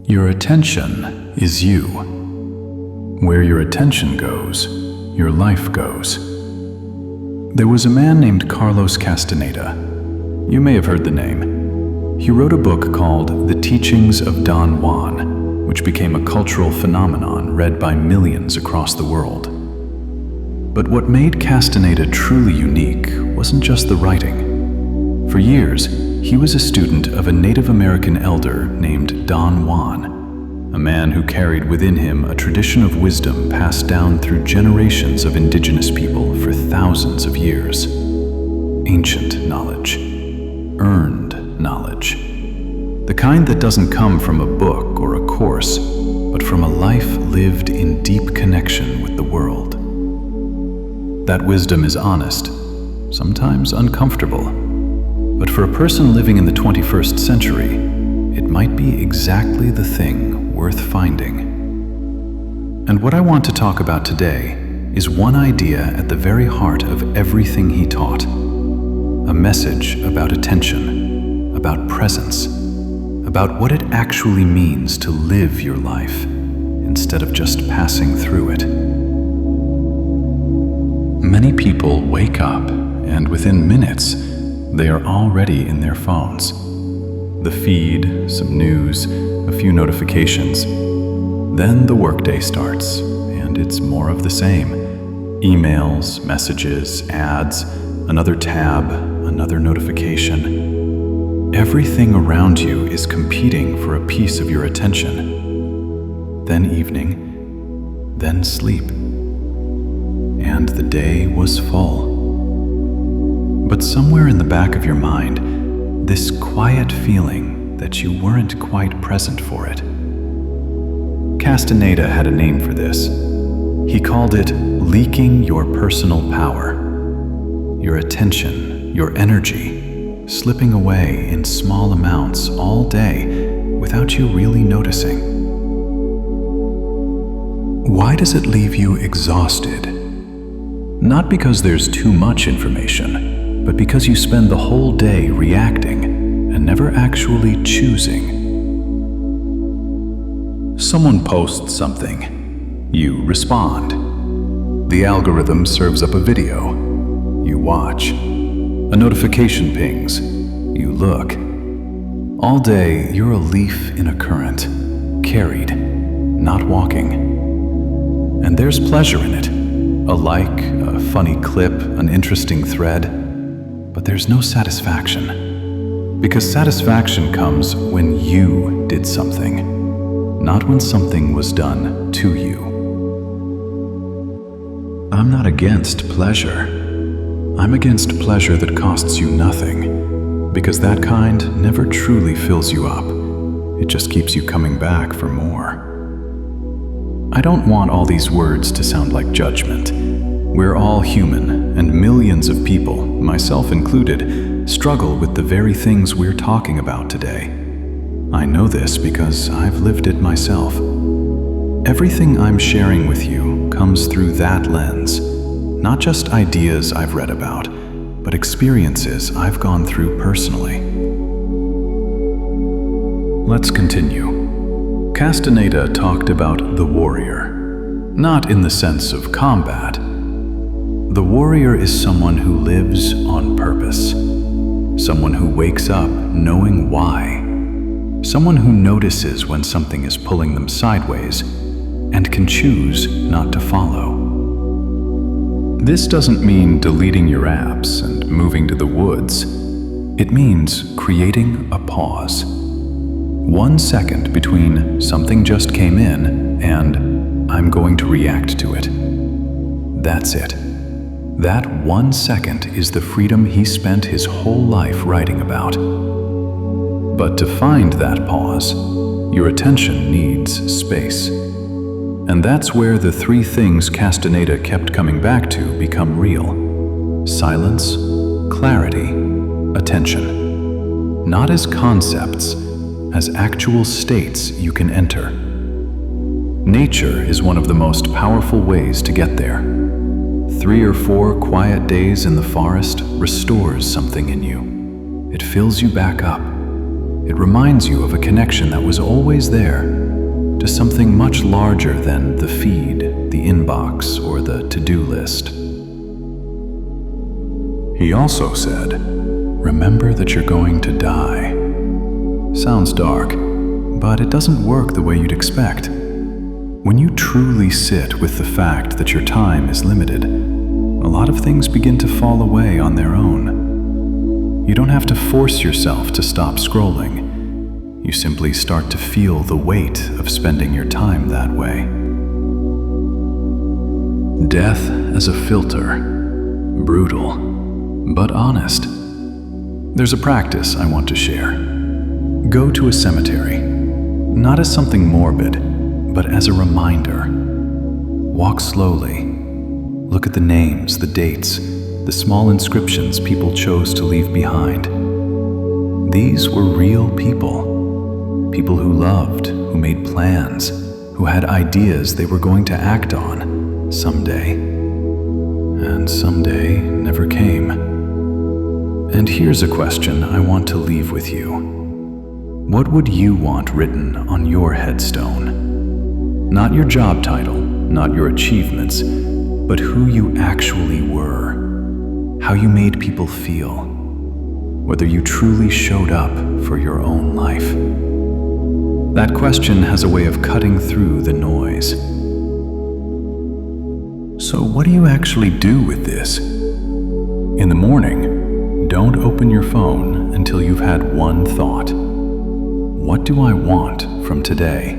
Your attention is you. Where your attention goes, your life goes. There was a man named Carlos Castaneda. You may have heard the name. He wrote a book called The Teachings of Don Juan, which became a cultural phenomenon read by millions across the world. But what made Castaneda truly unique wasn't just the writing. For years, he was a student of a Native American elder named Don Juan, a man who carried within him a tradition of wisdom passed down through generations of indigenous people for thousands of years. Ancient knowledge, earned knowledge, the kind that doesn't come from a book or a course, but from a life lived in deep connection with the world. That wisdom is honest, sometimes uncomfortable, but for a person living in the 21st century, it might be exactly the thing worth finding. And what I want to talk about today is one idea at the very heart of everything he taught. A message about attention, about presence, about what it actually means to live your life instead of just passing through it. Many people wake up and within minutes, they are already in their phones. The feed, some news, a few notifications. Then the workday starts, and it's more of the same. Emails, messages, ads, another tab, another notification. Everything around you is competing for a piece of your attention. Then evening, then sleep. And the day was full. But somewhere in the back of your mind, this quiet feeling that you weren't quite present for it. Castaneda had a name for this. He called it leaking your personal power. Your attention, your energy, slipping away in small amounts all day without you really noticing. Why does it leave you exhausted? Not because there's too much information, but because you spend the whole day reacting and never actually choosing. Someone posts something. You respond. The algorithm serves up a video. You watch. A notification pings. You look. All day, you're a leaf in a current, carried, not walking. And there's pleasure in it. A like, a funny clip, an interesting thread. But there's no satisfaction. Because satisfaction comes when you did something, not when something was done to you. I'm not against pleasure. I'm against pleasure that costs you nothing, because that kind never truly fills you up. It just keeps you coming back for more. I don't want all these words to sound like judgment. We're all human, and millions of people, myself included, struggle with the very things we're talking about today. I know this because I've lived it myself. Everything I'm sharing with you comes through that lens, not just ideas I've read about, but experiences I've gone through personally. Let's continue. Castaneda talked about the warrior, not in the sense of combat. The warrior is someone who lives on purpose, someone who wakes up knowing why, someone who notices when something is pulling them sideways and can choose not to follow. This doesn't mean deleting your apps and moving to the woods. It means creating a pause. 1 second between something just came in and I'm going to react to it. That's it. That 1 second is the freedom he spent his whole life writing about. But to find that pause, your attention needs space. And that's where the three things Castaneda kept coming back to become real. Silence, clarity, attention. Not as concepts, as actual states you can enter. Nature is one of the most powerful ways to get there. 3 or 4 quiet days in the forest restores something in you. It fills you back up. It reminds you of a connection that was always there, to something much larger than the feed, the inbox, or the to-do list. He also said, "Remember that you're going to die." Sounds dark, but it doesn't work the way you'd expect. When you truly sit with the fact that your time is limited, a lot of things begin to fall away on their own. You don't have to force yourself to stop scrolling. You simply start to feel the weight of spending your time that way. Death as a filter. Brutal, but honest. There's a practice I want to share. Go to a cemetery, not as something morbid, but as a reminder. Walk slowly. Look at the names, the dates, the small inscriptions people chose to leave behind. These were real people. People who loved, who made plans, who had ideas they were going to act on someday. And someday never came. And here's a question I want to leave with you. What would you want written on your headstone? Not your job title, not your achievements, but who you actually were. How you made people feel. Whether you truly showed up for your own life. That question has a way of cutting through the noise. So what do you actually do with this? In the morning, don't open your phone until you've had one thought. What do I want from today?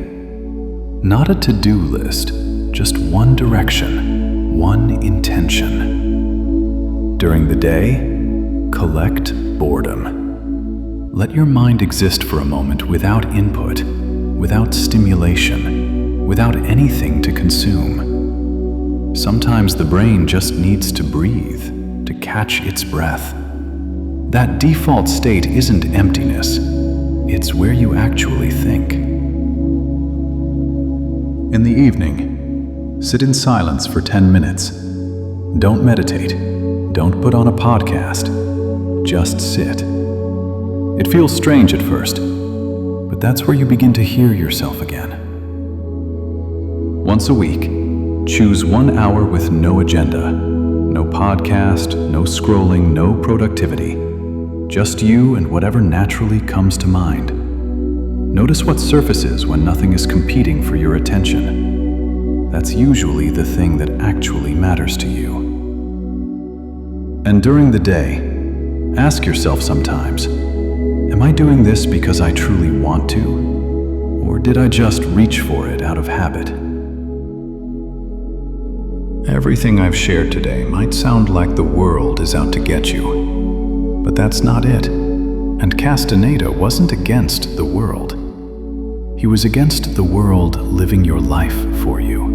Not a to-do list, just one direction, one intention. During the day, collect boredom. Let your mind exist for a moment without input, without stimulation, without anything to consume. Sometimes the brain just needs to breathe, to catch its breath. That default state isn't emptiness, it's where you actually think. In the evening, sit in silence for 10 minutes. Don't meditate, don't put on a podcast, just sit. It feels strange at first, but that's where you begin to hear yourself again. Once a week, choose 1 hour with no agenda, no podcast, no scrolling, no productivity. Just you and whatever naturally comes to mind. Notice what surfaces when nothing is competing for your attention. That's usually the thing that actually matters to you. And during the day, ask yourself sometimes, am I doing this because I truly want to? Or did I just reach for it out of habit? Everything I've shared today might sound like the world is out to get you, but that's not it. And Castaneda wasn't against the world. He was against the world living your life for you.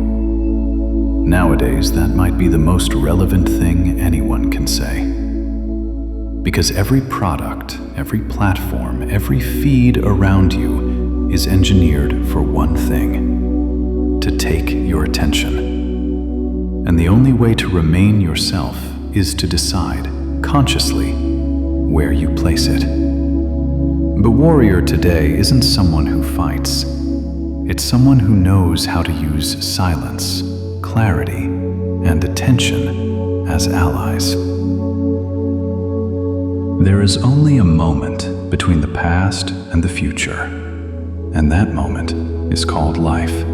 Nowadays, that might be the most relevant thing anyone can say. Because every product, every platform, every feed around you is engineered for one thing: to take your attention. And the only way to remain yourself is to decide, consciously, where you place it. The warrior today isn't someone who fights. It's someone who knows how to use silence, clarity, and attention as allies. There is only a moment between the past and the future, and that moment is called life.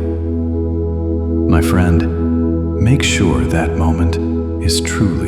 My friend, make sure that moment is truly